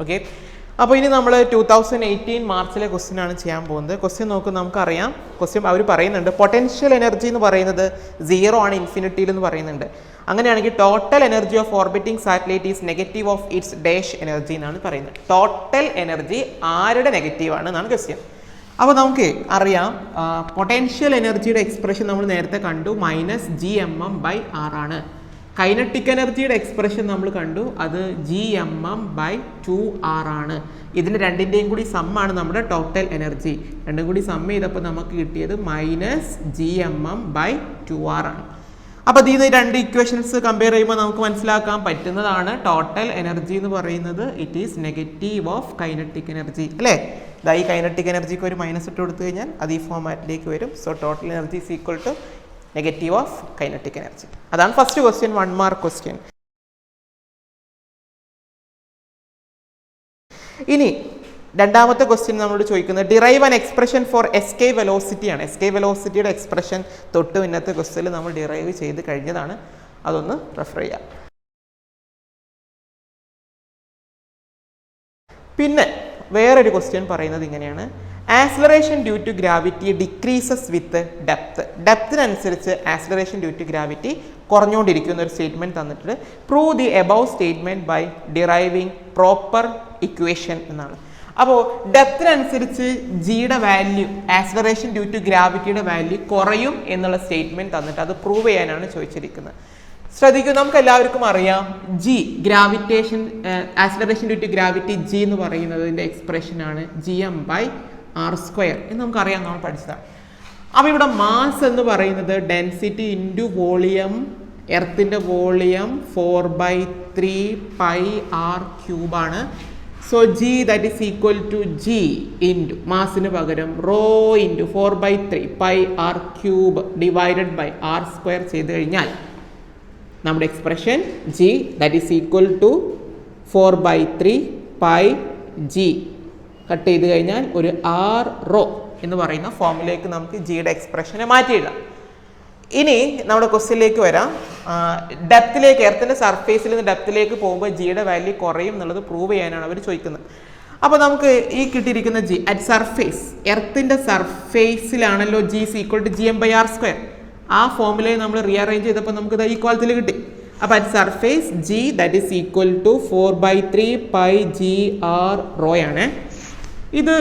Okay. അപ്പോൾ ഇനി നമ്മൾ 2018 മാർച്ചിലെ ക്വസ്റ്റ്യൻ ആണ് ചെയ്യാൻ പോകുന്നത്. ക്വസ്റ്റ്യൻ നോക്കും, നമുക്കറിയാം ക്വസ്റ്റ്യൻ അവർ പറയുന്നുണ്ട് പൊട്ടൻഷ്യൽ എനർജി എന്ന് പറയുന്നത് 0 ആണ് ഇൻഫിനിറ്റിയിൽ എന്ന് പറയുന്നുണ്ട്. അങ്ങനെയാണെങ്കിൽ total energy of orbiting satellite is negative of its dash energy എന്നാണ് പറയുന്നത്. ടോട്ടൽ എനർജി ആരുടെ നെഗറ്റീവ് ആണ് എന്നാണ് ക്വസ്റ്റ്യൻ. അപ്പോൾ നമുക്ക് അറിയാം പൊട്ടൻഷ്യൽ എനർജിയുടെ എക്സ്പ്രഷൻ നമ്മൾ നേരത്തെ കണ്ടു, -gmm/r ആണ്. കൈനറ്റിക് എനർജിയുടെ എക്സ്പ്രഷൻ നമ്മൾ കണ്ടു, അത് gmm/2r ആണ്. ഇതിന് രണ്ടിൻ്റെയും കൂടി സമ്മാണ് നമ്മുടെ ടോട്ടൽ എനർജി. രണ്ടും കൂടി സം ചെയ്തപ്പോൾ നമുക്ക് കിട്ടിയത് -gmm/2r ആണ്. അപ്പോൾ ഇതിൽ രണ്ട് ഇക്വേഷൻസ് കമ്പയർ ചെയ്യുമ്പോൾ നമുക്ക് മനസ്സിലാക്കാൻ പറ്റുന്നതാണ് ടോട്ടൽ എനർജി എന്ന് പറയുന്നത് it is negative of kinetic energy അല്ലേ. ഈ കൈനറ്റിക് എനർജിക്ക് ഒരു മൈനസ് ഇട്ട് കൊടുത്തു കഴിഞ്ഞാൽ അത് ഈ ഫോമാറ്റിലേക്ക് വരും. So total energy is equal to negative of kinetic energy. അതാണ് ഫസ്റ്റ് ക്വസ്റ്റ്യൻ, 1 മാർക്ക് ക്വസ്റ്റ്യൻ. ഇനി രണ്ടാമത്തെ ക്വസ്റ്റ്യൻ നമ്മളോട് ചോദിക്കുന്നത് derive an expression for escape velocity ആണ്. എസ്കേപ്പ് വെലോസിറ്റിയുടെ എക്സ്പ്രഷൻ തൊട്ട് ഇന്നത്തെ ക്വസ്റ്റ്യനിൽ നമ്മൾ ഡിറൈവ് ചെയ്ത് കഴിഞ്ഞതാണ്. അതൊന്ന് റെഫർ ചെയ്യാം. പിന്നെ വേറൊരു ക്വസ്റ്റ്യൻ പറയുന്നത് ഇങ്ങനെയാണ്, acceleration due to gravity decreases with depth. ഡെപ്തിനനുസരിച്ച് ആക്സിലറേഷൻ ഡ്യൂ ടു ഗ്രാവിറ്റി കുറഞ്ഞുകൊണ്ടിരിക്കുന്ന ഒരു സ്റ്റേറ്റ്മെൻറ്റ് തന്നിട്ടുണ്ട്. Prove the above statement by deriving proper equation എന്നാണ്. അപ്പോൾ ഡെപ്തിനനുസരിച്ച് ജിയുടെ വാല്യൂ, ആക്സിലറേഷൻ ഡ്യൂ ടു ഗ്രാവിറ്റിയുടെ വാല്യൂ കുറയും എന്നുള്ള സ്റ്റേറ്റ്മെൻറ്റ് തന്നിട്ട് അത് പ്രൂവ് ചെയ്യാനാണ് ചോദിച്ചിരിക്കുന്നത്. ശ്രദ്ധിക്കൂ, നമുക്ക് എല്ലാവർക്കും അറിയാം g gravitation, acceleration due to gravity g എന്ന് പറയുന്നതിൻ്റെ എക്സ്പ്രഷനാണ് gm/r² എന്ന് നമുക്കറിയാം, നമ്മൾ പഠിച്ചതാണ്. അപ്പോൾ ഇവിടെ മാസ് എന്ന് പറയുന്നത് ഡെൻസിറ്റി ഇൻറ്റു വോളിയം, എർത്തിൻ്റെ വോളിയം 4/3πr³ ആണ്. So G that is equal to G into മാസിന് പകരം rho into 4/3πr³ divided by r² ചെയ്ത് കഴിഞ്ഞാൽ നമ്മുടെ expression g that is equal to 4/3πg cut ചെയ്ത് കഴിഞ്ഞാൽ ഒരു r റോ എന്ന് പറയുന്ന ഫോമിലേക്ക് നമുക്ക് ജിയുടെ എക്സ്പ്രഷനെ മാറ്റിയിടാം. ഇനി നമ്മുടെ ക്വസ്റ്റ്യനിലേക്ക് വരാം. ഡെപ്തിലേക്ക്, എർത്തിൻ്റെ സർഫേസിൽ നിന്ന് ഡെപ്തിലേക്ക് പോകുമ്പോൾ ജിയുടെ വാല്യൂ കുറയും എന്നുള്ളത് പ്രൂവ് ചെയ്യാനാണ് അവർ ചോദിക്കുന്നത്. അപ്പോൾ നമുക്ക് ഈ കിട്ടിയിരിക്കുന്ന ജി അറ്റ് സർഫേസ്, എർത്തിൻ്റെ സർഫേസിലാണല്ലോ g is equal to gm/r². ആ ഫോമിലെ നമ്മൾ റീഅറേഞ്ച് ചെയ്തപ്പോൾ നമുക്ക് ഇത് ഈക്വാലിറ്റിയിൽ കിട്ടി. അപ്പോൾ at surface G that is equal to 4/3πgr rho ആണ്. ഇത്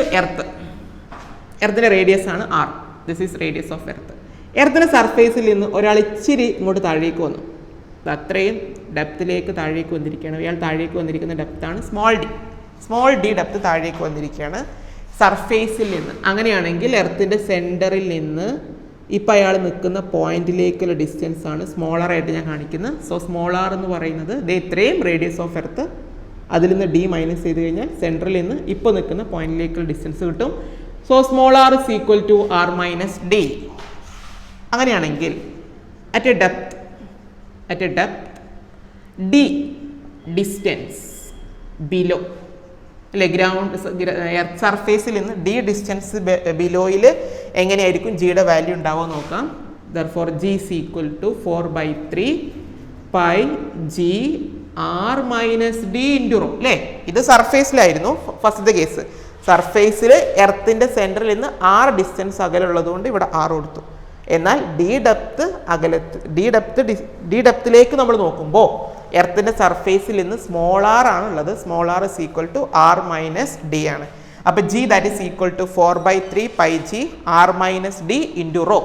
എർത്തിൻ്റെ റേഡിയസ് ആണ് r. This is radius of earth. എർത്തിൻ്റെ സർഫേസിൽ നിന്ന് ഒരാൾ ഇച്ചിരി ഇങ്ങോട്ട് താഴേക്ക് വന്നു, അത്രയും ഡെപ്തിലേക്ക് താഴേക്ക് വന്നിരിക്കുകയാണ്. ഇയാൾ താഴേക്ക് വന്നിരിക്കുന്ന ഡെപ്താണ് സ്മോൾ ഡി ഡെപ്ത് താഴേക്ക് വന്നിരിക്കുകയാണ് സർഫേസിൽ നിന്ന്. അങ്ങനെയാണെങ്കിൽ എർത്തിൻ്റെ സെൻറ്ററിൽ നിന്ന് ഇപ്പം അയാൾ നിൽക്കുന്ന പോയിന്റിലേക്കുള്ള ഡിസ്റ്റൻസ് ആണ് സ്മോളർ ആയിട്ട് ഞാൻ കാണിക്കുന്നത്. സോ സ്മോളർ എന്ന് പറയുന്നത് ഇത്രയും റേഡിയസ് ഓഫ് എർത്ത്, അതിൽ നിന്ന് ഡി മൈനസ് ചെയ്ത് കഴിഞ്ഞാൽ സെൻട്രലിൽ നിന്ന് ഇപ്പോൾ നിൽക്കുന്ന പോയിന്റിലേക്കുള്ള ഡിസ്റ്റൻസ് കിട്ടും. So small r is equal to r - d. അങ്ങനെയാണെങ്കിൽ at a depth d distance below അല്ലെ, ഗ്രൗണ്ട് എർത്ത് സർഫേസിൽ നിന്ന് ഡി ഡിസ്റ്റൻസ് ബിലോയിൽ എങ്ങനെയായിരിക്കും ജിയുടെ വാല്യൂ ഉണ്ടാവുക നോക്കാം. Therefore g is equal to 4/3πgr - d into rho അല്ലേ. ഇത് സർഫേസിലായിരുന്നു ഫസ്റ്റത്തെ കേസ്. സർഫേസിൽ എർത്തിൻ്റെ സെൻറ്ററിൽ നിന്ന് r ഡിസ്റ്റൻസ് അകലുള്ളത് കൊണ്ട് ഇവിടെ r കൊടുത്തു. എന്നാൽ ഡി ഡെപ്തിലേക്ക് നമ്മൾ നോക്കുമ്പോൾ എർത്തിൻ്റെ സർഫേസിൽ നിന്ന് സ്മോൾ r ആണുള്ളത്. Small r is equal to r - d ആണ്. അപ്പോൾ G that is equal to 4/3πgr - d into rho.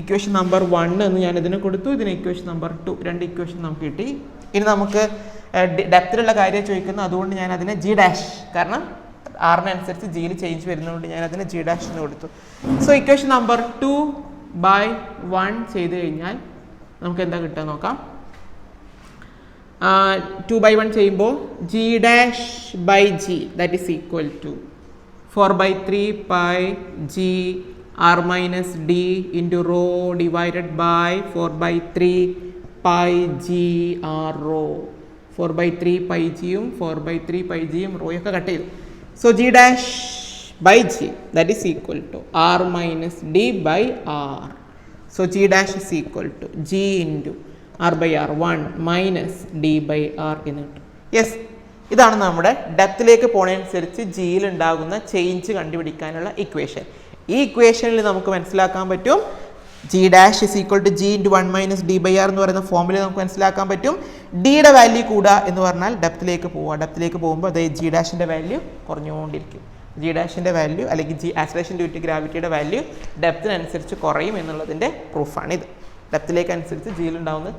Equation number 1 എന്ന് ഞാൻ ഇതിനെ കൊടുത്തു, ഇതിന് ഇക്വേഷൻ നമ്പർ 2. രണ്ട് ഇക്വേഷൻ നമുക്ക് കിട്ടി. ഇനി നമുക്ക് ഡെപ്തിലുള്ള കാര്യം ചോദിക്കുന്നു, അതുകൊണ്ട് ഞാൻ അതിനെ ജി ഡാഷ്, കാരണം ആറിനനുസരിച്ച് ജിയിൽ ചേഞ്ച് വരുന്നതുകൊണ്ട് ഞാൻ അതിനെ ജി ഡാഷ് എന്ന് കൊടുത്തു. സോ ഇക്വേഷൻ നമ്പർ 2/1 ചെയ്ത് കഴിഞ്ഞാൽ നമുക്ക് എന്താ കിട്ടുക നോക്കാം. 2/1 ചെയ്യുമ്പോൾ g dash by G that is equal to 4/3πgr - d into rho divided by 4/3πgr rho. 4/3πgയും 4/3πgയും റോയൊക്കെ കട്ട് ചെയ്തു. So G dash by G that is equal to r - d by r. So G dash is equal to G into r/r 1 - d/r എന്ന് കിട്ടും. Yes, ഇതാണ് നമ്മുടെ ഡെപ്തിലേക്ക് പോണതനുസരിച്ച് ജിയിൽ ഉണ്ടാകുന്ന ചേഞ്ച് കണ്ടുപിടിക്കാനുള്ള ഇക്വേഷൻ. ഈ ഇക്വേഷനിൽ നമുക്ക് മനസ്സിലാക്കാൻ പറ്റും G dash is equal to G into 1 minus D by R എന്ന് പറയുന്ന ഫോമിൽ നമുക്ക് മനസ്സിലാക്കാൻ പറ്റും. ഡിയുടെ വാല്യൂ കൂടുക എന്ന് പറഞ്ഞാൽ ഡെപ്തിലേക്ക് പോവുക. ഡെപ്തിലേക്ക് പോകുമ്പോൾ അതേ ജി ഡാഷിൻ്റെ വാല്യൂ കുറഞ്ഞുകൊണ്ടിരിക്കും. ജി ഡാഷിൻ്റെ വാല്യൂ അല്ലെങ്കിൽ ജി ആക്സലറേഷൻ ഡ്യൂ ടു ഗ്രാവിറ്റിയുടെ വാല്യൂ ഡെപ്തിനനുസരിച്ച് കുറയും എന്നുള്ളതിൻ്റെ പ്രൂഫാണിത്. ഡെപ്തിലേക്ക് അനുസരിച്ച് ജിയിലുണ്ടാവുന്ന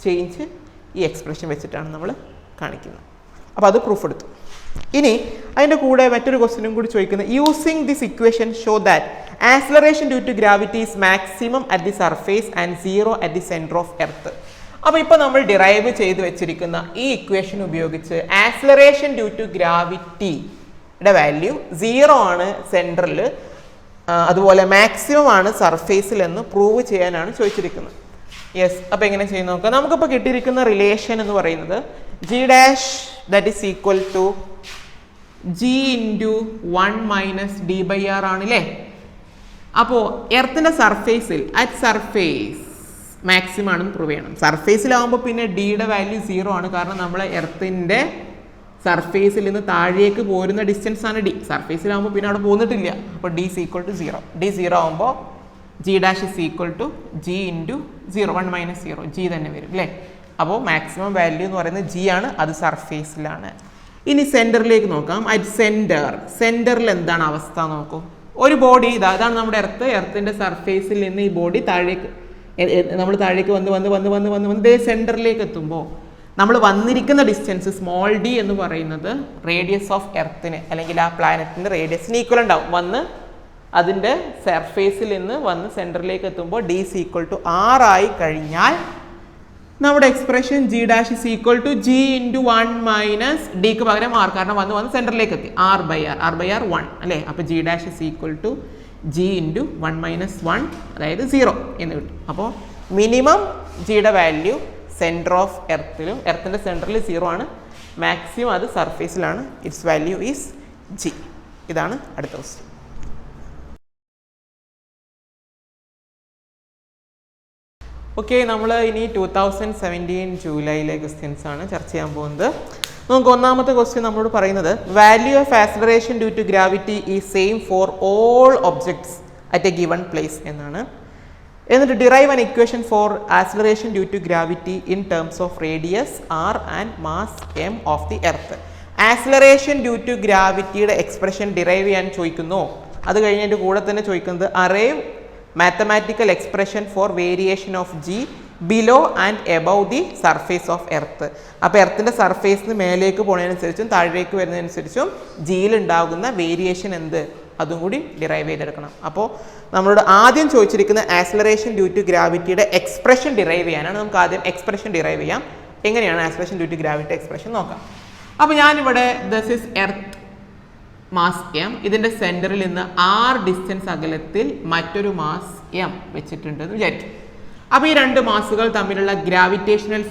ചേഞ്ച് ഈ എക്സ്പ്രഷൻ വെച്ചിട്ടാണ് നമ്മൾ കാണിക്കുന്നത്. അപ്പോൾ അത് പ്രൂഫ് എടുത്തു. ഇനി അതിൻ്റെ കൂടെ മറ്റൊരു ക്വസ്റ്റ്യനും കൂടി ചോദിക്കുന്നത് using this equation show that acceleration due to gravity is maximum at the surface and 0 at the centre of earth. അപ്പോൾ ഇപ്പോൾ നമ്മൾ ഡിറൈവ് ചെയ്ത് വെച്ചിരിക്കുന്ന ഈ ഇക്വേഷൻ ഉപയോഗിച്ച് ആക്സലറേഷൻ ഡ്യൂ ടു ഗ്രാവിറ്റിയുടെ വാല്യൂ 0 ആണ് സെൻറ്ററിൽ, അതുപോലെ മാക്സിമം ആണ് സർഫേസിൽ എന്ന് പ്രൂവ് ചെയ്യാനാണ് ചോദിച്ചിരിക്കുന്നത്. യെസ്, അപ്പോൾ എങ്ങനെ ചെയ്യുന്ന നോക്കാം. നമുക്കിപ്പോൾ കിട്ടിയിരിക്കുന്ന റിലേഷൻ എന്ന് പറയുന്നത് G dash that is equal to G into 1 minus D by R ആണല്ലേ. അപ്പോൾ എർത്തിൻ്റെ സർഫേസിൽ അറ്റ് സർഫേസ് മാക്സിമം ആണെന്ന് പ്രൂവ് ചെയ്യണം. സർഫേസിലാവുമ്പോൾ പിന്നെ ഡിയുടെ വാല്യൂ 0 ആണ്, കാരണം നമ്മൾ എർത്തിൻ്റെ സർഫേസിൽ നിന്ന് താഴേക്ക് പോരുന്ന ഡിസ്റ്റൻസ് ആണ് ഡി. സർഫേസിലാവുമ്പോൾ പിന്നെ അവിടെ പോന്നിട്ടില്ല. അപ്പോൾ D is equal to 0. D 0 ആകുമ്പോൾ G dash is equal to G into 0 1 minus 0 G തന്നെ വരും അല്ലേ. അപ്പോൾ മാക്സിമം വാല്യൂ എന്ന് പറയുന്നത് ജി ആണ്, അത് സർഫേസിലാണ്. ഇനി സെൻറ്ററിലേക്ക് നോക്കാം. അറ്റ് സെൻറ്ററിൽ എന്താണ് അവസ്ഥ നോക്കൂ. ഒരു ബോഡി ഇതാണ് നമ്മുടെ എർത്തിൻ്റെ സർഫേസിൽ നിന്ന് ഈ ബോഡി താഴേക്ക് നമ്മൾ താഴേക്ക് വന്ന് ഇതേ സെൻറ്ററിലേക്ക് എത്തുമ്പോൾ നമ്മൾ വന്നിരിക്കുന്ന ഡിസ്റ്റൻസ് സ്മോൾ ഡി എന്ന് പറയുന്നത് റേഡിയസ് ഓഫ് എർത്തിന് അല്ലെങ്കിൽ ആ പ്ലാനറ്റിൻ്റെ റേഡിയസിന് ഈക്വൽ ഉണ്ടാവും. വന്ന് അതിൻ്റെ സർഫേസിൽ നിന്ന് വന്ന് സെൻറ്ററിലേക്ക് എത്തുമ്പോൾ D is equal to R ആയി കഴിഞ്ഞാൽ നമ്മുടെ expression G dash is equal to G into 1 minus ഡിക്ക് പകരം ആർ, കാരണം വന്ന് സെൻറ്ററിലേക്ക് എത്തി. ആർ ബൈ ആർ 1 അല്ലേ. അപ്പോൾ G dash is equal to G into 1 minus 1 അതായത് 0 എന്ന് കിട്ടും. അപ്പോൾ മിനിമം ജിയുടെ വാല്യൂ സെൻറ്റർ ഓഫ് എർത്തിലും എർത്തിൻ്റെ സെൻറ്ററിൽ 0 ആണ്, മാക്സിമം അത് സർഫേസിലാണ്. It's value is g. ഇതാണ് അടുത്ത ക്വസ്റ്റ്യൻ. ഓക്കെ, നമ്മൾ ഇനി 2017 ജൂലൈയിലെ ക്വസ്റ്റ്യൻസ് ആണ് ചർച്ച ചെയ്യാൻ പോകുന്നത്. നമുക്ക് ഒന്നാമത്തെ ക്വസ്റ്റ്യൻ നമ്മളോട് പറയുന്നത് value of acceleration due to gravity is same for all objects at a given place എന്നാണ്. എന്നിട്ട് derive an equation for acceleration due to gravity in terms of radius r and mass m of the earth. Acceleration due to ഗ്രാവിറ്റിയുടെ expression derive ചെയ്യാൻ ചോദിക്കുന്നു. അത് കഴിഞ്ഞതിൻ്റെ കൂടെ തന്നെ ചോദിക്കുന്നത് arrive mathematical expression for variation of g below and above the surface of earth. അപ്പോൾ എർത്തിൻ്റെ സർഫേസിന് മേലേക്ക് പോകുന്നതിനനുസരിച്ചും താഴേക്ക് വരുന്നതനുസരിച്ചും ജിയിൽ ഉണ്ടാകുന്ന വേരിയേഷൻ എന്ത് അതും കൂടി ഡിറൈവ് ചെയ്തെടുക്കണം. അപ്പോൾ നമ്മളോട് ആദ്യം ചോദിച്ചിരിക്കുന്ന ആക്സലറേഷൻ ഡ്യൂ ടു ഗ്രാവിറ്റിയുടെ എക്സ്പ്രഷൻ ഡിറൈവ് ചെയ്യാനാണ്. നമുക്ക് ആദ്യം എക്സ്പ്രഷൻ ഡിറൈവ് ചെയ്യാം. എങ്ങനെയാണ് acceleration due to gravity expression നോക്കാം. അപ്പോൾ ഞാനിവിടെ this is earth mass m, ഇതിൻ്റെ സെൻറ്ററിൽ നിന്ന് ആർ ഡിസ്റ്റൻസ് അകലത്തിൽ മറ്റൊരു മാസ് എം വെച്ചിട്ടുണ്ടെന്ന് വിചാരിക്കും. അപ്പോൾ ഈ രണ്ട് മാസുകൾ തമ്മിലുള്ള ഗ്രാവിറ്റേഷണൽ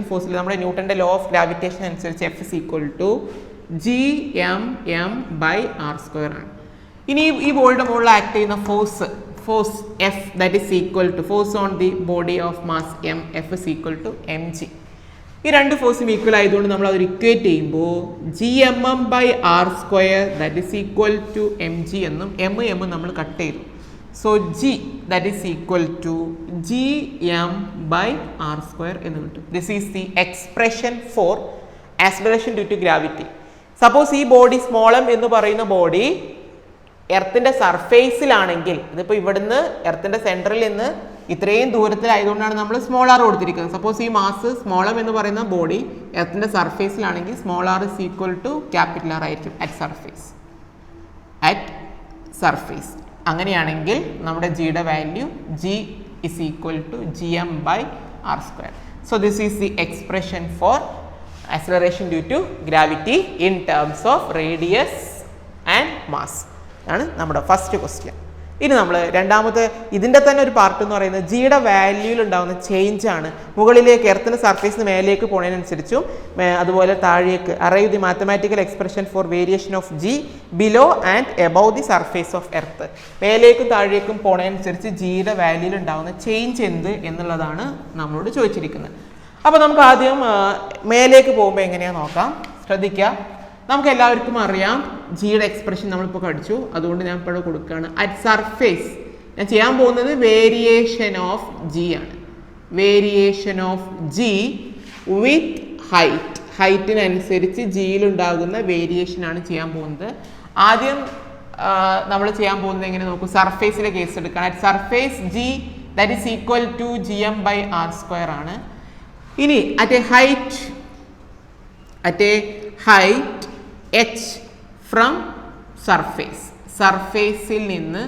ഫോഴ്സിൽ നമ്മുടെ ന്യൂട്ടൻ്റെ ലോ ഓഫ് ഗ്രാവിറ്റേഷൻ അനുസരിച്ച് F is equal to G M M by R square ആണ്. ഇനി ഈ ബോഡിയുടെ മുകളിൽ ആക്ട് ചെയ്യുന്ന force F that is equal to force on the body of mass M F is equal to M G. ഈ രണ്ട് ഫോഴ്സും ഈക്വൽ ആയതുകൊണ്ട് നമ്മൾ അത് ഇക്വേറ്റ് ചെയ്യുമ്പോൾ G M M by R square that is equal to M G എന്നും M നമ്മൾ cut ചെയ്തു. So G that is equal to G M by R square എന്ന് കിട്ടും. This is the expression for acceleration due to gravity. Suppose ഈ body small M എന്ന് പറയുന്ന body എർത്തിൻ്റെ സർഫേസിലാണെങ്കിൽ, ഇതിപ്പോൾ ഇവിടുന്ന് എർത്തിൻ്റെ സെൻറ്ററിൽ നിന്ന് ഇത്രയും ദൂരത്തിലായതുകൊണ്ടാണ് നമ്മൾ സ്മോൾ ആർ കൊടുത്തിരിക്കുന്നത്. സപ്പോസ് ഈ മാസ് സ്മോൾ എം എന്ന് പറയുന്ന ബോഡി എർത്തിൻ്റെ സർഫേസിലാണെങ്കിൽ small r is equal to capital r ആയിരിക്കും അറ്റ് സർഫേസ്. അങ്ങനെയാണെങ്കിൽ നമ്മുടെ ജിയുടെ value g is equal to G M by R square. So this is the expression for acceleration due to gravity in terms of radius and mass ആണ് നമ്മുടെ first question. ഇനി നമ്മൾ രണ്ടാമത്തെ ഇതിൻ്റെ തന്നെ ഒരു പാർട്ട് എന്ന് പറയുന്നത് ജിയുടെ വാല്യൂയിൽ ഉണ്ടാകുന്ന ചേഞ്ച് ആണ്. മുകളിലേക്ക് എർത്തിൻ്റെ സർഫേസിന് മേലേക്ക് പോകുന്നതിനനുസരിച്ചും അതുപോലെ താഴേക്ക് arrive the mathematical expression for variation of g below and above the surface of earth. മേലേക്കും താഴേക്കും പോകുന്നതിനനുസരിച്ച് ജിയുടെ വാല്യൂയിൽ ഉണ്ടാകുന്ന ചേഞ്ച് എന്ത് എന്നുള്ളതാണ് നമ്മളോട് ചോദിച്ചിരിക്കുന്നത്. അപ്പോൾ നമുക്ക് ആദ്യം മേലേക്ക് പോകുമ്പോൾ എങ്ങനെയാണെന്ന് നോക്കാം. ശ്രദ്ധിക്കുക, നമുക്ക് എല്ലാവർക്കും അറിയാം ജിയുടെ എക്സ്പ്രഷൻ നമ്മളിപ്പോൾ പഠിച്ചു, അതുകൊണ്ട് ഞാൻ ഇപ്പോൾ കൊടുക്കുകയാണ്. അറ്റ് സർഫേസ് ഞാൻ ചെയ്യാൻ പോകുന്നത് വേരിയേഷൻ ഓഫ് ജി ആണ്. Variation of G with height, ഹൈറ്റിനനുസരിച്ച് ജിയിലുണ്ടാകുന്ന വേരിയേഷൻ ആണ് ചെയ്യാൻ പോകുന്നത്. ആദ്യം നമ്മൾ ചെയ്യാൻ പോകുന്നത് എങ്ങനെ നോക്കൂ, സർഫേസിലെ കേസ് എടുക്കണം. At surface G that is equal to G M by R square ആണ്. ഇനി at a height H from surface, സർഫേസിൽ നിന്ന്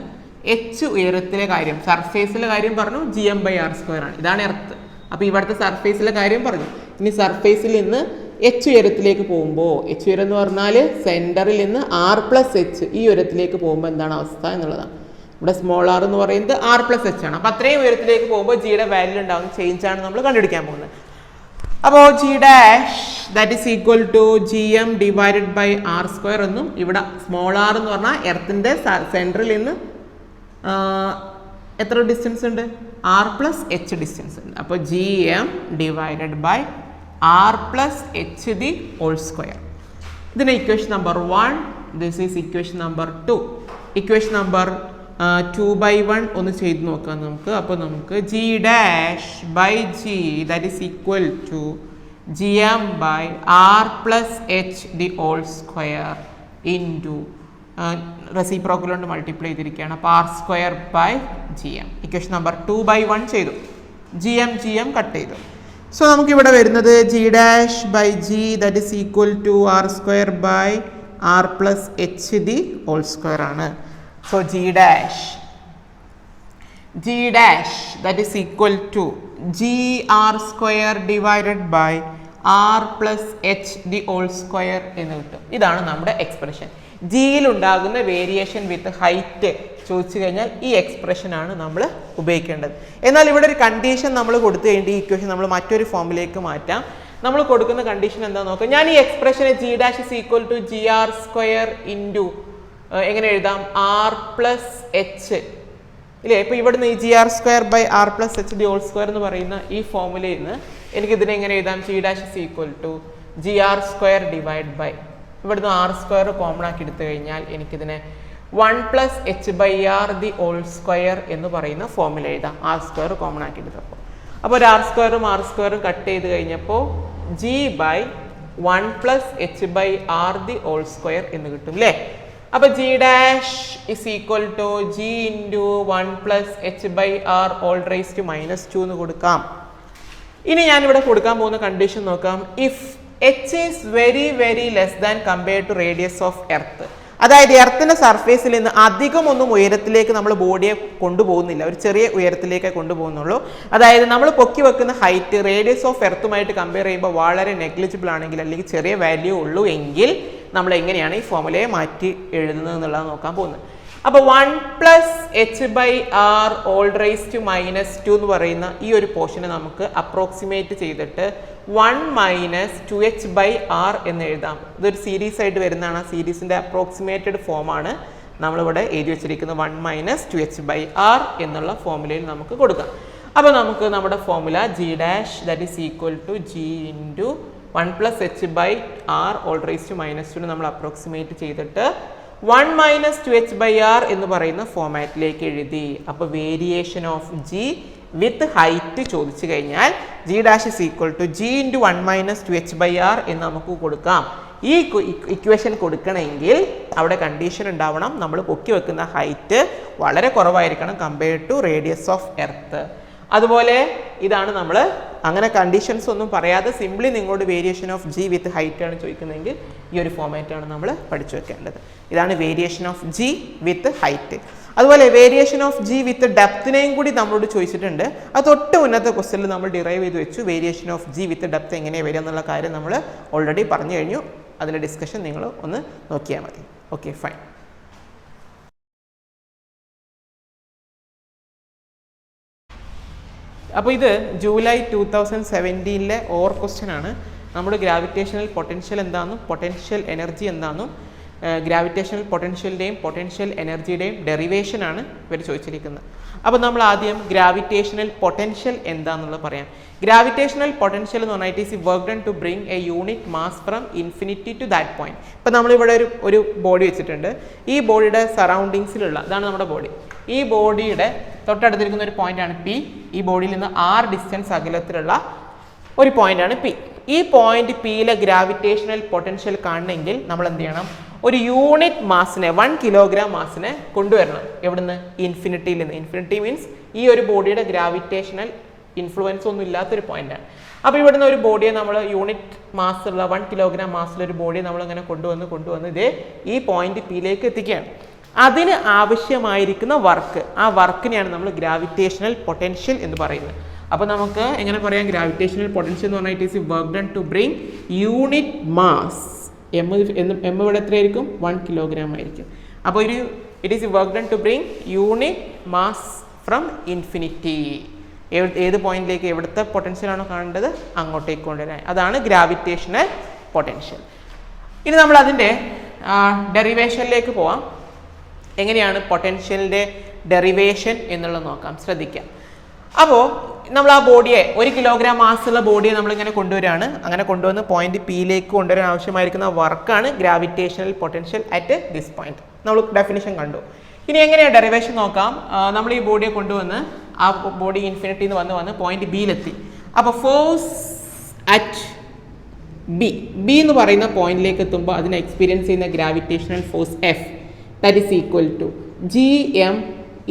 എച്ച് ഉയരത്തിലെ കാര്യം, സർഫേസിലെ കാര്യം പറഞ്ഞു G M by R square ആണ്, ഇതാണ് എർത്ത്. അപ്പോൾ ഇവിടുത്തെ സർഫേസിലെ കാര്യം പറഞ്ഞു. ഇനി സർഫേസിൽ നിന്ന് എച്ച് ഉയരത്തിലേക്ക് പോകുമ്പോൾ, എച്ച് ഉയരം എന്ന് പറഞ്ഞാൽ സെൻറ്ററിൽ നിന്ന് ആർ പ്ലസ് എച്ച് ഈ ഉയരത്തിലേക്ക് പോകുമ്പോൾ എന്താണ് അവസ്ഥ എന്നുള്ളതാണ്. ഇവിടെ സ്മോൾ ആർ എന്ന് പറയുന്നത് ആർ പ്ലസ് എച്ച് ആണ്. അപ്പോൾ അത്രയും ഉയരത്തിലേക്ക് പോകുമ്പോൾ ജിയുടെ വാല്യൂ ഉണ്ടാകുന്ന ചേഞ്ച് ആണ് നമ്മൾ കണ്ടുപിടിക്കാൻ പോകുന്നത്. അപ്പോൾ G dash that is equal to G M divided by R square എന്നും, ഇവിടെ സ്മോൾ ആർ എന്ന് പറഞ്ഞാൽ എർത്തിൻ്റെ സെൻറ്ററിൽ നിന്ന് എത്ര ഡിസ്റ്റൻസ് ഉണ്ട്, ആർ പ്ലസ് എച്ച് ഡിസ്റ്റൻസ് ഉണ്ട്. അപ്പോൾ G M divided by R plus H the whole square. ഇതിന് equation number 1, this is equation number 2. Equation number 2/1 ഒന്ന് ചെയ്ത് നോക്കാം നമുക്ക്. അപ്പോൾ നമുക്ക് G dash by G that is equal to G M by R plus H the whole square into reciprocal കൊണ്ട് multiply ചെയ്തിരിക്കുകയാണ്. അപ്പോൾ R square by G M. Equation number 2/1 ചെയ്തു. ജി എം കട്ട് ചെയ്തു. സോ നമുക്കിവിടെ വരുന്നത് G dash by G that is equal to R square by R plus H the whole square ആണ്. So G dash that is equal to g r square divided by r plus h the whole square എന്ന് കിട്ടും. ഇതാണ് നമ്മുടെ expression. ജിയിൽ ഉണ്ടാകുന്ന variation വിത്ത് height ചോദിച്ചു കഴിഞ്ഞാൽ ഈ എക്സ്പ്രഷൻ ആണ് നമ്മൾ ഉപയോഗിക്കേണ്ടത്. എന്നാൽ ഇവിടെ ഒരു കണ്ടീഷൻ നമ്മൾ കൊടുത്തു കഴിഞ്ഞിട്ട് ഈ ഇക്വേഷൻ നമ്മൾ മറ്റൊരു ഫോമിലേക്ക് മാറ്റാം. നമ്മൾ കൊടുക്കുന്ന കണ്ടീഷൻ എന്താണെന്ന് നോക്കാം. ഞാൻ ഈ എക്സ്പ്രഷനെ G dash is equal to G R square into എങ്ങനെ എഴുതാം, ആർ പ്ലസ് എച്ച് ഇല്ലേ. ഇപ്പോൾ ഇവിടുന്ന് ഈ G R square by R plus H the whole square എന്ന് പറയുന്ന ഈ ഫോമുലയിൽ നിന്ന് എനിക്കിതിനെ എങ്ങനെ എഴുതാം, G dash is equal to G R square divide by ഇവിടുന്ന് ആർ സ്ക്വയർ കോമൺ ആക്കി എടുത്തു കഴിഞ്ഞാൽ എനിക്കിതിനെ 1 plus H by R the whole square എന്ന് പറയുന്ന ഫോമിൽ എഴുതാം. ആർ സ്ക്വയർ കോമൺ ആക്കി എടുത്തപ്പോൾ അപ്പോൾ ഒരു ആർ സ്ക്വയറും കട്ട് ചെയ്ത് കഴിഞ്ഞപ്പോൾ G by 1 plus H by R the whole square എന്ന് കിട്ടും അല്ലേ. അപ്പോൾ G dash is equal to G into 1 plus H by R all raise to -2 എന്ന് കൊടുക്കാം. ഇനി ഞാനിവിടെ കൊടുക്കാൻ പോകുന്ന കണ്ടീഷൻ നോക്കാം. If H is very very less than compared to radius of earth, അതായത് എർത്തിൻ്റെ സർഫേസിൽ നിന്ന് അധികം ഒന്നും ഉയരത്തിലേക്ക് നമ്മൾ ബോഡിയെ കൊണ്ടുപോകുന്നില്ല, ഒരു ചെറിയ ഉയരത്തിലേക്ക് കൊണ്ടുപോകുന്നുള്ളൂ. അതായത് നമ്മൾ പൊക്കി വെക്കുന്ന ഹൈറ്റ് റേഡിയസ് ഓഫ് എർത്തുമായിട്ട് കമ്പയർ ചെയ്യുമ്പോൾ വളരെ നെഗ്ലിജിബിൾ ആണെങ്കിൽ അല്ലെങ്കിൽ ചെറിയ വാല്യൂ ഉള്ളൂ എങ്കിൽ നമ്മൾ എങ്ങനെയാണ് ഈ ഫോമുലയെ മാറ്റി എഴുതുന്നത് എന്നുള്ളത് നോക്കാൻ പോകുന്നത്. അപ്പോൾ 1 plus H by R all raise to -2 എന്ന് പറയുന്ന ഈ ഒരു പോർഷനെ നമുക്ക് അപ്രോക്സിമേറ്റ് ചെയ്തിട്ട് 1 മൈനസ് 2h ബൈ ആർ എന്ന് എഴുതാം. ഇതൊരു സീരീസ് ആയിട്ട് വരുന്നതാണ്. ആ സീരീസിൻ്റെ അപ്രോക്സിമേറ്റഡ് ഫോമാണ് നമ്മളിവിടെ എഴുതി വെച്ചിരിക്കുന്നത്. 1 മൈനസ് 2h ബൈ ആർ എന്നുള്ള ഫോമുലയിൽ നമുക്ക് കൊടുക്കാം. അപ്പോൾ നമുക്ക് നമ്മുടെ formula G dash that is equal to G into 1 plus H by R all raise to -2 നമ്മൾ അപ്രോക്സിമേറ്റ് ചെയ്തിട്ട് 1 മൈനസ് 2h ബൈ ആർ എന്ന് പറയുന്ന ഫോമാറ്റിലേക്ക് എഴുതി. അപ്പോൾ variation of G with height ചോദിച്ചു കഴിഞ്ഞാൽ G dash is equal to G into 1 minus 2h by R എന്ന് നമുക്ക് കൊടുക്കാം. ഈ ഇക്വേഷൻ കൊടുക്കണമെങ്കിൽ അവിടെ കണ്ടീഷൻ ഉണ്ടാവണം, നമ്മൾ പൊക്കി വെക്കുന്ന ഹൈറ്റ് വളരെ കുറവായിരിക്കണം compared to radius of earth. അതുപോലെ ഇതാണ് നമ്മൾ അങ്ങനെ കണ്ടീഷൻസ് ഒന്നും പറയാതെ സിംപ്ലി നിങ്ങളോട് variation of G with height ആണ് ചോദിക്കുന്നതെങ്കിൽ ഈ ഒരു ഫോമാറ്റാണ് നമ്മൾ പഠിച്ചു വെക്കേണ്ടത്. ഇതാണ് variation of G with height. അതുപോലെ വേരിയേഷൻ ഓഫ് ജി വിത്ത് ഡെപ്തിനെയും കൂടി നമ്മളോട് ചോദിച്ചിട്ടുണ്ട്. അത് തൊട്ട് മുന്നത്തെ ക്വസ്റ്റ്യനിൽ നമ്മൾ ഡിറൈവ് ചെയ്ത് വെച്ചു. Variation of G with depth എങ്ങനെയാണ് വരിക എന്നുള്ള കാര്യം നമ്മൾ ഓൾറെഡി പറഞ്ഞു കഴിഞ്ഞു. അതിൻ്റെ ഡിസ്കഷൻ നിങ്ങൾ ഒന്ന് നോക്കിയാൽ മതി. Okay, fine. അപ്പോൾ ഇത് ജൂലൈ 2017 ഓവർ ക്വസ്റ്റ്യൻ ആണ്. നമ്മുടെ ഗ്രാവിറ്റേഷണൽ പൊട്ടൻഷ്യൽ എന്താണെന്നും പൊട്ടൻഷ്യൽ എനർജി എന്താണെന്നും ഗ്രാവിറ്റേഷണൽ പൊട്ടൻഷ്യലിൻ്റെയും പൊട്ടൻഷ്യൽ എനർജിയുടെയും ഡെറിവേഷനാണ് ഇവർ ചോദിച്ചിരിക്കുന്നത്. അപ്പോൾ നമ്മൾ ആദ്യം ഗ്രാവിറ്റേഷണൽ പൊട്ടൻഷ്യൽ എന്താണെന്നുള്ളത് പറയാം. ഗ്രാവിറ്റേഷണൽ പൊട്ടൻഷ്യൽ എന്ന് പറഞ്ഞാൽ it is work done to bring a unit mass from infinity to that point. ഇപ്പോൾ നമ്മളിവിടെ ഒരു ബോഡി വെച്ചിട്ടുണ്ട്. ഈ ബോഡിയുടെ സറൗണ്ടിങ്സിലുള്ള ഇതാണ് നമ്മുടെ ബോഡി. ഈ ബോഡിയുടെ തൊട്ടടുത്തിരിക്കുന്ന ഒരു പോയിന്റാണ് പി. ഈ ബോഡിയിൽ നിന്ന് r ഡിസ്റ്റൻസ് അകലത്തിലുള്ള ഒരു പോയിന്റാണ് പി. ഈ പോയിന്റ് പിയിലെ ഗ്രാവിറ്റേഷണൽ പൊട്ടൻഷ്യൽ കാണണമെങ്കിൽ നമ്മൾ എന്ത് ചെയ്യണം? ഒരു യൂണിറ്റ് മാസിനെ 1 കിലോഗ്രാം മാസിനെ കൊണ്ടുവരണം. എവിടുന്ന്? ഇൻഫിനിറ്റിയിൽ നിന്ന്. ഇൻഫിനിറ്റി മീൻസ് ഈ ഒരു ബോഡിയുടെ ഗ്രാവിറ്റേഷണൽ ഇൻഫ്ലുവൻസ് ഒന്നും ഇല്ലാത്തൊരു പോയിന്റാണ്. അപ്പോൾ ഇവിടുന്ന് ഒരു ബോഡിയെ നമ്മൾ യൂണിറ്റ് മാസുള്ള 1 കിലോഗ്രാം മാസിലൊരു ബോഡിയെ നമ്മളിങ്ങനെ കൊണ്ടുവന്ന് ഇതേ ഈ പോയിന്റ് പിയിലേക്ക് എത്തിക്കുകയാണ്. അതിന് ആവശ്യമായിരിക്കുന്ന വർക്ക്, ആ വർക്കിനെയാണ് നമ്മൾ ഗ്രാവിറ്റേഷണൽ പൊട്ടൻഷ്യൽ എന്ന് പറയുന്നത്. അപ്പോൾ നമുക്ക് എങ്ങനെ പറയാം? ഗ്രാവിറ്റേഷണൽ പൊട്ടൻഷ്യൽ എന്ന് പറഞ്ഞാൽ it is work done to bring unit mass. M ഇവിടെ എത്രയായിരിക്കും? 1 കിലോഗ്രാം ആയിരിക്കും. അപ്പോൾ it is work done to bring unit mass from infinity. ഏത് പോയിന്റിലേക്ക്, എവിടുത്തെ പൊട്ടൻഷ്യലാണോ കാണേണ്ടത് അങ്ങോട്ടേക്ക് കൊണ്ടുവരാൻ. അതാണ് ഗ്രാവിറ്റേഷണൽ പൊട്ടൻഷ്യൽ. ഇനി നമ്മൾ അതിൻ്റെ ഡെറിവേഷനിലേക്ക് പോവാം. എങ്ങനെയാണ് പൊട്ടൻഷ്യലിൻ്റെ ഡെറിവേഷൻ എന്നുള്ളത് നോക്കാം. ശ്രദ്ധിക്കാം. അപ്പോൾ നമ്മൾ ആ ബോഡിയെ 1 കിലോഗ്രാം മാസുള്ള ബോഡിയെ നമ്മളിങ്ങനെ കൊണ്ടുവരികയാണ്. അങ്ങനെ കൊണ്ടുവന്ന് പോയിന്റ് പിയിലേക്ക് കൊണ്ടുവരാൻ ആവശ്യമായിരിക്കുന്ന വർക്കാണ് gravitational potential at this point. നമ്മൾ ഡെഫിനിഷൻ കണ്ടു. ഇനി എങ്ങനെയാണ് ഡെറിവേഷൻ നോക്കാം. നമ്മൾ ഈ ബോഡിയെ കൊണ്ടുവന്ന് ആ ബോഡി ഇൻഫിനിറ്റിയിൽ നിന്ന് വന്ന് പോയിന്റ് ബിയിലെത്തി. അപ്പോൾ ഫോഴ്സ് അറ്റ് ബി എന്ന് പറയുന്ന പോയിന്റിലേക്ക് എത്തുമ്പോൾ അതിനെ എക്സ്പീരിയൻസ് ചെയ്യുന്ന gravitational force F that is equal to gm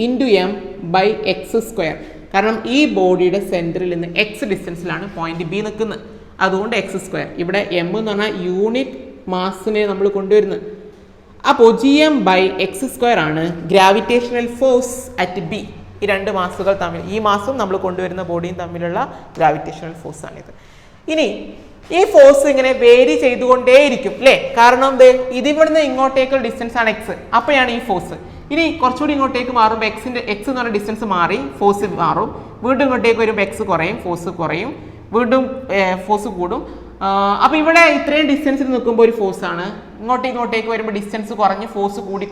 × m / x². കാരണം ഈ ബോഡിയുടെ സെൻറ്ററിൽ നിന്ന് എക്സ് ഡിസ്റ്റൻസിലാണ് പോയിന്റ് ബി നിൽക്കുന്നത്. അതുകൊണ്ട് x². ഇവിടെ m എന്ന് പറഞ്ഞാൽ യൂണിറ്റ് മാസിനെ നമ്മൾ കൊണ്ടുവരുന്നത്. അപ്പോൾ gm/x² ആണ് ഗ്രാവിറ്റേഷണൽ ഫോഴ്സ് അറ്റ് ബി. ഈ രണ്ട് മാസുകൾ തമ്മിൽ, ഈ മാസും നമ്മൾ കൊണ്ടുവരുന്ന ബോഡിയും തമ്മിലുള്ള ഗ്രാവിറ്റേഷണൽ ഫോഴ്സ് ആണിത്. ഇനി ഈ ഫോഴ്സ് ഇങ്ങനെ വേരി ചെയ്തുകൊണ്ടേയിരിക്കും അല്ലേ? കാരണം ഇതിവിടുന്ന് ഇങ്ങോട്ടേക്കുള്ള ഡിസ്റ്റൻസ് ആണ് എക്സ്. അപ്പോഴാണ് ഈ ഫോഴ്സ്. ഇനി കുറച്ചുകൂടി ഇങ്ങോട്ടേക്ക് മാറുമ്പോൾ എക്സ് എന്ന് പറഞ്ഞ ഡിസ്റ്റൻസ് മാറി ഫോഴ്സ് മാറും. വീണ്ടും ഇങ്ങോട്ടേക്ക് വരുമ്പോൾ എക്സ് കുറയും, ഫോഴ്സ് കുറയും, വീണ്ടും ഫോഴ്സ് കൂടും. അപ്പോൾ ഇവിടെ ഇത്രയും ഡിസ്റ്റൻസിൽ നിൽക്കുമ്പോൾ ഒരു ഫോഴ്സ് ആണ്. ഇങ്ങോട്ടേക്ക് വരുമ്പോൾ ഡിസ്റ്റൻസ് കുറഞ്ഞ് ഫോഴ്സ് കൂടി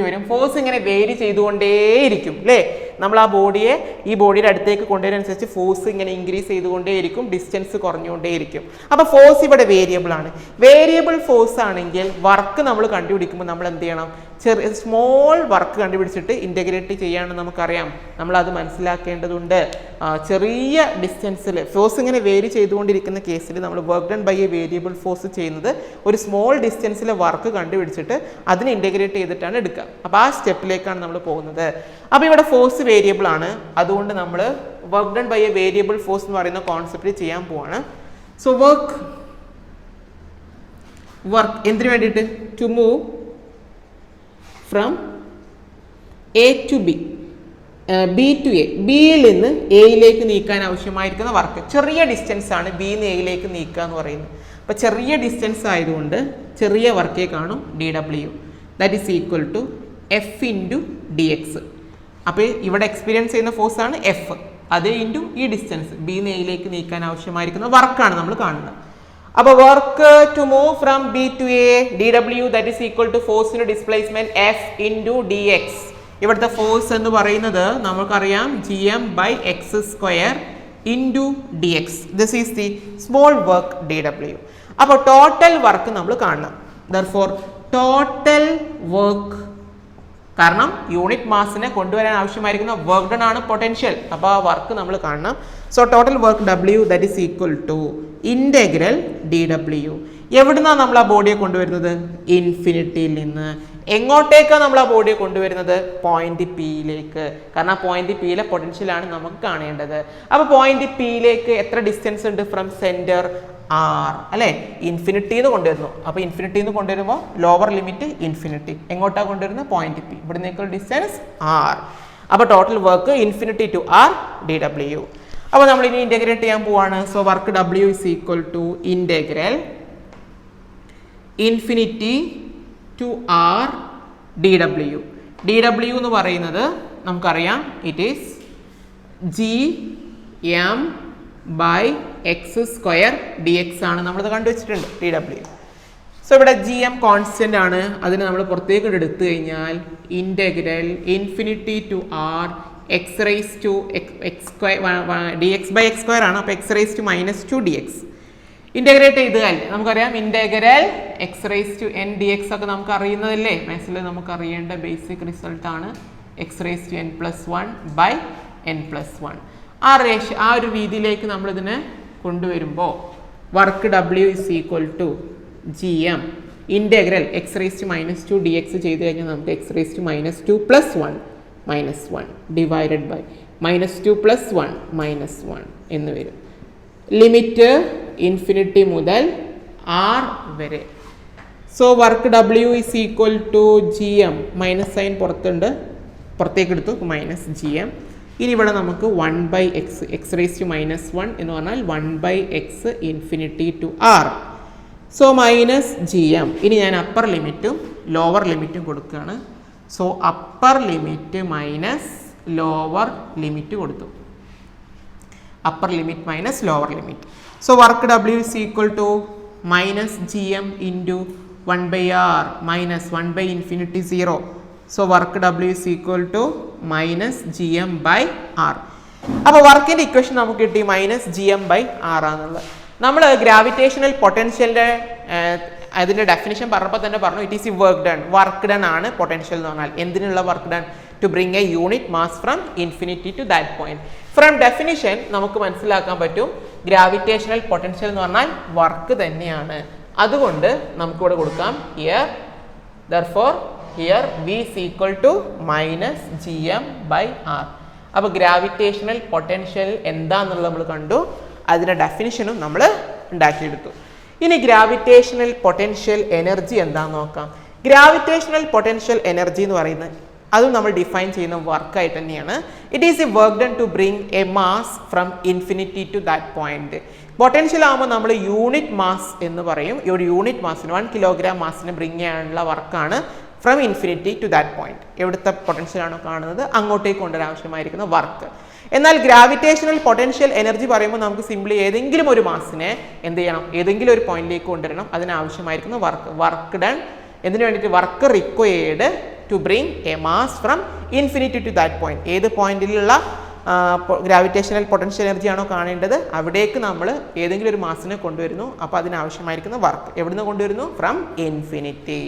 വരും. ഫോഴ്സ് ഇങ്ങനെ വേരി ചെയ്തുകൊണ്ടേയിരിക്കും അല്ലേ? നമ്മൾ ആ ബോഡിയെ ഈ ബോഡിയുടെ അടുത്തേക്ക് കൊണ്ടുവരുന്നതനുസരിച്ച് ഫോഴ്സ് ഇങ്ങനെ ഇൻക്രീസ് ചെയ്തുകൊണ്ടേയിരിക്കും, ഡിസ്റ്റൻസ് കുറഞ്ഞുകൊണ്ടേയിരിക്കും. അപ്പോൾ ഫോഴ്സ് ഇവിടെ വേരിയബിൾ ആണ്. വേരിയബിൾ ഫോഴ്സ് ആണെങ്കിൽ വർക്ക് നമ്മൾ കണ്ടുപിടിക്കുമ്പോൾ നമ്മൾ എന്ത് ചെയ്യണം? സ്മോൾ വർക്ക് കണ്ടുപിടിച്ചിട്ട് ഇൻ്റഗ്രേറ്റ് ചെയ്യാമെന്ന് നമുക്കറിയാം. നമ്മളത് മനസ്സിലാക്കേണ്ടതുണ്ട്. ചെറിയ ഡിസ്റ്റൻസിൽ ഫോഴ്സ് ഇങ്ങനെ വേരി ചെയ്തുകൊണ്ടിരിക്കുന്ന കേസിൽ നമ്മൾ work done by a variable force ചെയ്യുന്നത് ഒരു സ്മോൾ ഡിസ്റ്റൻസിലെ വർക്ക് കണ്ടുപിടിച്ചിട്ട് അതിനെ ഇൻ്റഗ്രേറ്റ് ചെയ്തിട്ടാണ് എടുക്കുക. അപ്പോൾ ആ സ്റ്റെപ്പിലേക്കാണ് നമ്മൾ പോകുന്നത്. അപ്പോൾ ഇവിടെ ഫോഴ്സ് വേരിയബിൾ ആണ്. അതുകൊണ്ട് നമ്മൾ work done by a variable force എന്ന് പറയുന്ന കോൺസെപ്റ്റ് ചെയ്യാൻ പോവാണ്. സോ വർക്ക് എന്തിനു വേണ്ടിയിട്ട്? To move from A to B, B to A. ബിയിൽ നിന്ന് എയിലേക്ക് നീക്കാൻ ആവശ്യമായിരിക്കുന്ന വർക്ക്. ചെറിയ ഡിസ്റ്റൻസ് ആണ് ബിയിൽ നിന്ന് എയിലേക്ക് നീക്കുക എന്ന് പറയുന്നത്. അപ്പോൾ ചെറിയ ഡിസ്റ്റൻസ് ആയതുകൊണ്ട് ചെറിയ വർക്കേ കാണും. dw that is equal to F into dx. അപ്പോൾ ഇവിടെ എക്സ്പീരിയൻസ് ചെയ്യുന്ന ഫോഴ്സ് ആണ് എഫ്. അത് ഇൻറ്റു ഈ ഡിസ്റ്റൻസ് ബി നിന്ന് എയിലേക്ക് നീക്കാൻ ആവശ്യമായിരിക്കുന്ന വർക്കാണ് നമ്മൾ കാണുന്നത്. അപ്പോൾ work to move from B to A dw that is equal to force into displacement F into dx. ഇവിടുത്തെ ഫോഴ്സ് എന്ന് പറയുന്നത് നമുക്കറിയാം gm/x² into dx. This is the small work dw. അപ്പോൾ ടോട്ടൽ വർക്ക് നമ്മൾ കാണണം. ദർഫോർ ടോട്ടൽ വർക്ക്, കാരണം unit മാസിനെ കൊണ്ടുവരാൻ ആവശ്യമായിരിക്കുന്ന വർക്ക് ഡൺ ആണ് പൊട്ടൻഷ്യൽ. അപ്പോൾ ആ വർക്ക് നമ്മൾ കാണണം. So total work w that is equal to integral dw. എവിടുന്നാണ് നമ്മൾ ആ ബോഡിയെ കൊണ്ടുവരുന്നത്? ഇൻഫിനിറ്റിയിൽ നിന്ന്. എങ്ങോട്ടേക്കാണ് നമ്മൾ ആ ബോഡിയെ കൊണ്ടുവരുന്നത്? പോയിന്റ് പിയിലേക്ക്. കാരണം പോയിന്റ് പിയിലെ പൊട്ടൻഷ്യലാണ് നമുക്ക് കാണേണ്ടത്. അപ്പോൾ പോയിന്റ് പിയിലേക്ക് എത്ര ഡിസ്റ്റൻസ് ഉണ്ട്? ഫ്രം സെൻറ്റർ ആർ അല്ലേ? ഇൻഫിനിറ്റിന്ന് കൊണ്ടുവരുന്നു. അപ്പോൾ ഇൻഫിനിറ്റിന്ന് കൊണ്ടുവരുമ്പോൾ ലോവർ ലിമിറ്റ് ഇൻഫിനിറ്റി. എങ്ങോട്ടാണ് കൊണ്ടുവരുന്നത്? Point P. ഇവിടുന്നേക്കുള്ള ഡിസ്റ്റൻസ് ആർ. അപ്പോൾ total work infinity to R dw. അപ്പോൾ നമ്മൾ ഇനി ഇൻ്റഗ്രേറ്റ് ചെയ്യാൻ പോവാണ്. So work w is equal to integral infinity to R dw. dw എന്ന് പറയുന്നത് നമുക്കറിയാം ഇറ്റ് ഈസ് gm/x² dx ആണ്. നമ്മളത് കണ്ടുവച്ചിട്ടുണ്ട് dw. സോ ഇവിടെ gm കോൺസ്റ്റന്റ് ആണ്. അതിനെ നമ്മൾ പുറത്തേക്ക് എടുത്തു കഴിഞ്ഞാൽ integral infinity to R X raise to X square D X by X square ആണ്. അപ്പോൾ X raise to minus two D X integrate ചെയ്താൽ നമുക്കറിയാം integral X raise to N D X ഒക്കെ നമുക്ക് അറിയുന്നതല്ലേ. മാത്സിൽ നമുക്ക് അറിയേണ്ട ബേസിക് റിസൾട്ടാണ് X raise to N plus one by N plus one. ആ ഒരു രീതിയിലേക്ക് നമ്മളിതിനെ കൊണ്ടുവരുമ്പോൾ work W is equal to G M integral X raise to minus two D X ചെയ്ത് കഴിഞ്ഞാൽ നമുക്ക് X raise to minus two plus one minus one divided by minus two plus one minus one എന്ന് വരും. Limit infinity മുതൽ R വരെ. So work W is equal to G M minus sign പുറത്തേക്ക് എടുത്തു minus G M. ഇനി ഇവിടെ നമുക്ക് one by X X raise to minus one എന്ന് പറഞ്ഞാൽ one by X infinity to R. So minus G M. ഇനി ഞാൻ upper ലിമിറ്റും ലോവർ ലിമിറ്റും കൊടുക്കുകയാണ്. So upper limit minus lower limit കൊടുത്തു. upper limit minus lower limit. So work W is equal to minus gm into 1 by r minus 1 by infinity 0. So work W is equal to minus gm by r. അപ്പോൾ വർക്കിൻ്റെ equation നമുക്ക് കിട്ടി minus G M by R ആണെന്നുള്ളത്. നമ്മൾ gravitational പൊട്ടൻഷ്യലിൻ്റെ അതിൻ്റെ definition പറഞ്ഞപ്പോൾ തന്നെ പറഞ്ഞു ഇറ്റ് ഈസ് ഈ വർക്ക് ഡൺ ആണ് പൊട്ടൻഷ്യൽ എന്ന് പറഞ്ഞാൽ. എന്തിനുള്ള work done? To bring a unit mass from infinity to that point. From definition നമുക്ക് മനസ്സിലാക്കാൻ പറ്റും ഗ്രാവിറ്റേഷണൽ പൊട്ടൻഷ്യൽ എന്ന് പറഞ്ഞാൽ വർക്ക് തന്നെയാണ്. അതുകൊണ്ട് നമുക്കിവിടെ കൊടുക്കാം here therefore here V is equal to minus G M by R. അപ്പോൾ ഗ്രാവിറ്റേഷണൽ പൊട്ടൻഷ്യൽ എന്താണെന്നുള്ളത് നമ്മൾ കണ്ടു, അതിൻ്റെ ഡെഫിനിഷനും നമ്മൾ ഉണ്ടാക്കിയെടുത്തു. ഇനി ഗ്രാവിറ്റേഷണൽ പൊട്ടൻഷ്യൽ എനർജി എന്താണെന്ന് നോക്കാം. ഗ്രാവിറ്റേഷണൽ പൊട്ടൻഷ്യൽ എനർജി എന്ന് പറയുന്നത് അതും നമ്മൾ ഡിഫൈൻ ചെയ്യുന്ന വർക്കായിട്ട് തന്നെയാണ്. It is a work done to bring a mass from infinity to that point. Potential ആകുമ്പോൾ നമ്മൾ യൂണിറ്റ് മാസ് എന്ന് പറയും. ഈ ഒരു യൂണിറ്റ് മാസിന് 1 കിലോഗ്രാം മാസിന് ബ്രിങ് ചെയ്യാനുള്ള വർക്കാണ് from infinity to that point. എവിടുത്തെ പൊട്ടൻഷ്യലാണോ കാണുന്നത് അങ്ങോട്ടേക്ക് കൊണ്ടുവരാൻ ആവശ്യമായിരിക്കുന്ന വർക്ക്. എന്നാൽ ഗ്രാവിറ്റേഷണൽ പൊട്ടൻഷ്യൽ എനർജി പറയുമ്പോൾ നമുക്ക് സിംപ്ലി ഏതെങ്കിലും ഒരു മാസിനെ എന്ത് ചെയ്യണം, ഏതെങ്കിലും ഒരു പോയിന്റിലേക്ക് കൊണ്ടുവരണം. അതിനാവശ്യമായിരിക്കുന്ന വർക്ക് ഡൺ എന്തിനു വേണ്ടിയിട്ട്? Work required to bring a mass from infinity to that point. ഏത് പോയിന്റിലുള്ള ഗ്രാവിറ്റേഷണൽ പൊട്ടൻഷ്യൽ എനർജി ആണോ കാണേണ്ടത് അവിടേക്ക് നമ്മൾ ഏതെങ്കിലും ഒരു മാസിനെ കൊണ്ടുവരുന്നു. അപ്പോൾ അതിനാവശ്യമായിരിക്കുന്ന വർക്ക് എവിടുന്ന് കൊണ്ടുവരുന്നു? From infinity.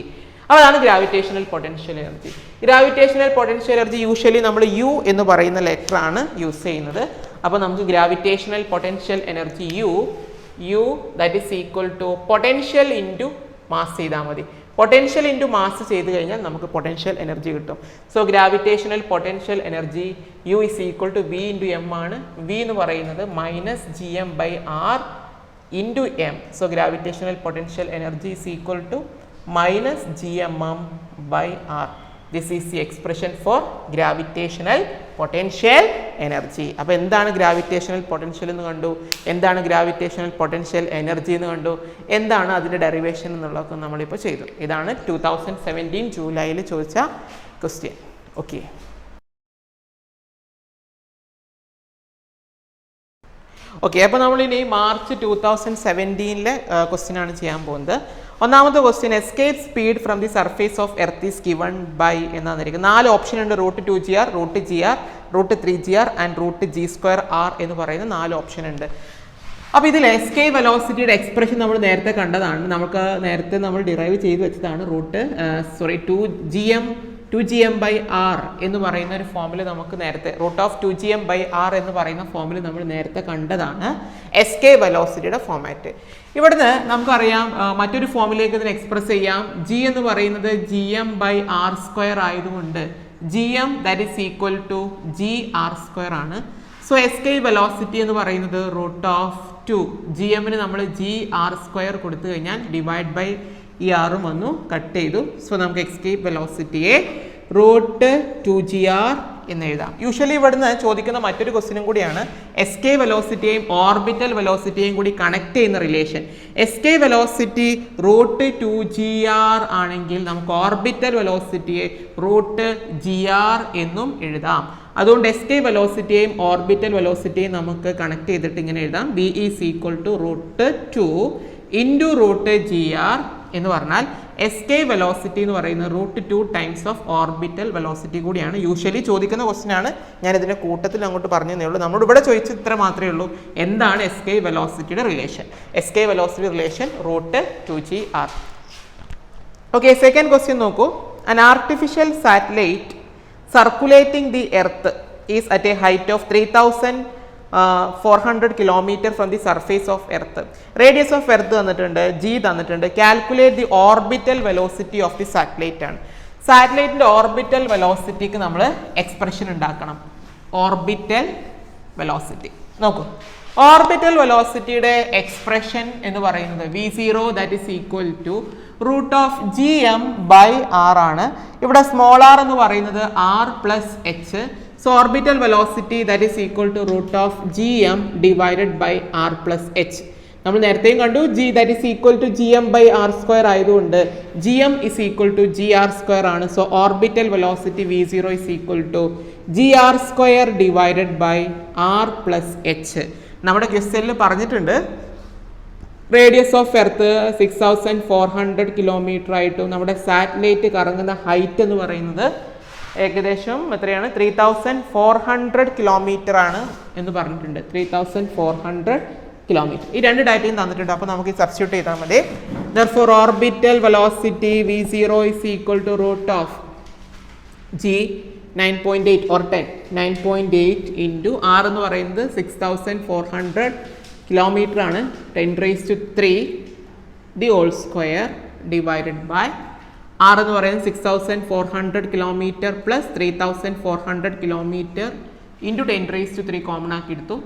അപ്പോൾ അതാണ് gravitational potential energy. Gravitational potential energy usually നമ്മൾ യു എന്ന് പറയുന്ന ലെറ്റർ ആണ് യൂസ് ചെയ്യുന്നത്. അപ്പോൾ നമുക്ക് gravitational potential energy U that is equal to potential into mass ചെയ്താൽ മതി. പൊട്ടൻഷ്യൽ ഇൻറ്റു മാസ് ചെയ്ത് കഴിഞ്ഞാൽ നമുക്ക് പൊട്ടൻഷ്യൽ എനർജി കിട്ടും. So gravitational potential energy U is equal to V into M ആണ്. വി എന്ന് പറയുന്നത് minus G M by R into M. So gravitational potential energy is equal to minus G M M by R. This is the expression for gravitational potential energy. അപ്പോൾ എന്താണ് gravitational potential എന്ന് കണ്ടു, എന്താണ് gravitational potential energy എന്ന് കണ്ടു, എന്താണ് അതിൻ്റെ derivation എന്നുള്ളതൊക്കെ നമ്മളിപ്പോൾ ചെയ്തു. ഇതാണ് 2017 ജൂലൈയിൽ ചോദിച്ച ക്വസ്റ്റ്യൻ. ഓക്കെ, അപ്പോൾ നമ്മളിനി മാർച്ച് 2017 ക്വസ്റ്റ്യൻ ആണ് ചെയ്യാൻ പോകുന്നത്. ഒന്നാമത്തെ question escape speed from the surface of earth is given by എന്നാന്നിരിക്കും. 4 ഓപ്ഷൻ ഉണ്ട്. Root 2gr, root gr, root 3gr and root g²r എന്ന് പറയുന്ന 4 ഓപ്ഷൻ ഉണ്ട്. അപ്പോൾ ഇതിൽ എസ്കേപ്പ് വെലോസിറ്റിയുടെ എക്സ്പ്രഷൻ നമ്മൾ നേരത്തെ കണ്ടതാണ്. നേരത്തെ നമ്മൾ ഡിറൈവ് ചെയ്ത് വെച്ചതാണ്. 2gm ബൈ ആർ എന്ന് പറയുന്ന ഒരു ഫോമിൽ നമുക്ക് നേരത്തെ root of 2gm by R എന്ന് പറയുന്ന ഫോമിൽ നമ്മൾ നേരത്തെ കണ്ടതാണ് എസ്കേപ്പ് വെലോസിറ്റിയുടെ ഫോമാറ്റ്. ഇവിടുന്ന് നമുക്കറിയാം മറ്റൊരു ഫോമിലേക്ക് ഇതിനെ എക്സ്പ്രസ് ചെയ്യാം. ജി എന്ന് പറയുന്നത് gm/r² ആയതുകൊണ്ട് gm that is equal to gr² ആണ്. സോ എസ്കേപ്പ് വെലോസിറ്റി എന്ന് പറയുന്നത് റൂട്ട് ഓഫ് 2 gmന് നമ്മൾ gr² കൊടുത്തു കഴിഞ്ഞാൽ ഡിവൈഡ് ബൈ ഈ ആറും വന്നു കട്ട് ചെയ്തു. സോ നമുക്ക് എസ്കേപ്പ് വെലോസിറ്റിയെ റൂട്ട് 2gr എന്ന് എഴുതാം. യൂഷ്വലി ഇവിടുന്ന് ചോദിക്കുന്ന മറ്റൊരു ക്വസ്റ്റ്യനും കൂടിയാണ് എസ്കേപ്പ് വെലോസിറ്റിയെയും ഓർബിറ്റൽ വെലോസിറ്റിയെയും കൂടി കണക്ട് ചെയ്യുന്ന relation. Escape velocity root 2gr ആണെങ്കിൽ നമുക്ക് ഓർബിറ്റൽ വെലോസിറ്റിയെ റൂട്ട് gr എന്നും എഴുതാം. അതുകൊണ്ട് എസ്കേപ്പ് വെലോസിറ്റിയെയും ഓർബിറ്റൽ വെലോസിറ്റിയെയും നമുക്ക് കണക്ട് ചെയ്തിട്ട് ഇങ്ങനെ എഴുതാം. v is equal to root 2 into root gr എന്ന് പറഞ്ഞാൽ എസ്കേ വെലോസിറ്റി എന്ന് പറയുന്നത് √2 ടൈംസ് ഓഫ് ഓർബിറ്റൽ വെലോസിറ്റി കൂടിയാണ്. യൂഷ്വലി ചോദിക്കുന്ന ക്വസ്റ്റ്യൻ ആണ്, ഞാൻ ഇതിൻ്റെ കൂട്ടത്തിൽ അങ്ങോട്ട് പറഞ്ഞതേ ഉള്ളൂ. നമ്മളോട് ഇവിടെ ചോദിച്ചത് ഇത്ര മാത്രമേ ഉള്ളൂ, എന്താണ് എസ്കേ വെലോസിറ്റിയുടെ റിലേഷൻ. Escape velocity relation √2gr. Okay, second question നോക്കൂ. An artificial satellite circulating the earth is at a height of 3,400 kilometer from the surface of earth. Radius of earth തന്നിട്ടുണ്ട്, g തന്നിട്ടുണ്ട്. Calculate the orbital velocity of the satellite ആണ്. സാറ്റലൈറ്റിൻ്റെ orbital വെലോസിറ്റിക്ക് നമ്മൾ expression ഉണ്ടാക്കണം. Orbital velocity നോക്കൂ. Orbital വെലോസിറ്റിയുടെ expression എന്ന് പറയുന്നത് V0 that is equal to √gm/r ആണ്. ഇവിടെ സ്മോൾ r എന്ന് പറയുന്നത് r plus h. So orbital velocity that is equal to √gm divided by r plus h. നമ്മൾ നേരത്തെയും കണ്ടു g that is equal to gm/r² ആയതുകൊണ്ട് gm is equal to gr² ആണ്. So orbital velocity V0 is equal to gr² divided by r plus h. നമ്മുടെ ക്വസ്റ്റ്യനിൽ പറഞ്ഞിട്ടുണ്ട് radius of earth 6,400 kilometre ആയിട്ടും നമ്മുടെ സാറ്റലൈറ്റ് കറങ്ങുന്ന ഹൈറ്റ് എന്ന് പറയുന്നത് ഏകദേശം എത്രയാണ്, 3,400 കിലോമീറ്റർ ആണ് എന്ന് പറഞ്ഞിട്ടുണ്ട്. 3,400 കിലോമീറ്റർ. ഈ രണ്ട് ഡാറ്റയും തന്നിട്ടുണ്ട്. അപ്പോൾ നമുക്ക് ഈ സബ്സ്റ്റിറ്റ്യൂട്ട് ചെയ്താൽ മതി. Therefore orbital velocity V0 is equal to √g 9.8 or 10 9.8 into r എന്ന് പറയുന്നത് 6,400 കിലോമീറ്റർ ആണ്. 10⁻³ the whole square divided by r എന്ന് പറയുന്നത് 6,400 kilometre plus 3,400 kilometre into 10⁻³ common ആക്കി എടുത്തു.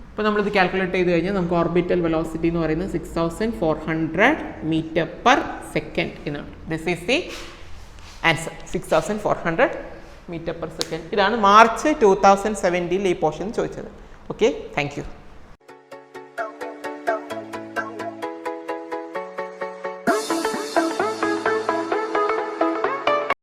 അപ്പോൾ നമ്മളിത് കാൽക്കുലേറ്റ് ചെയ്ത് കഴിഞ്ഞാൽ നമുക്ക് ഓർബിറ്റൽ വെലോസിറ്റി എന്ന് പറയുന്നത് 6,400 മീറ്റർ പെർ സെക്കൻഡ് എന്നാണ്. This is the answer, 6,400 metre per second. ഇതാണ് മാർച്ച് 2017 ഈ പോർഷൻ ചോദിച്ചത്. Okay, thank U.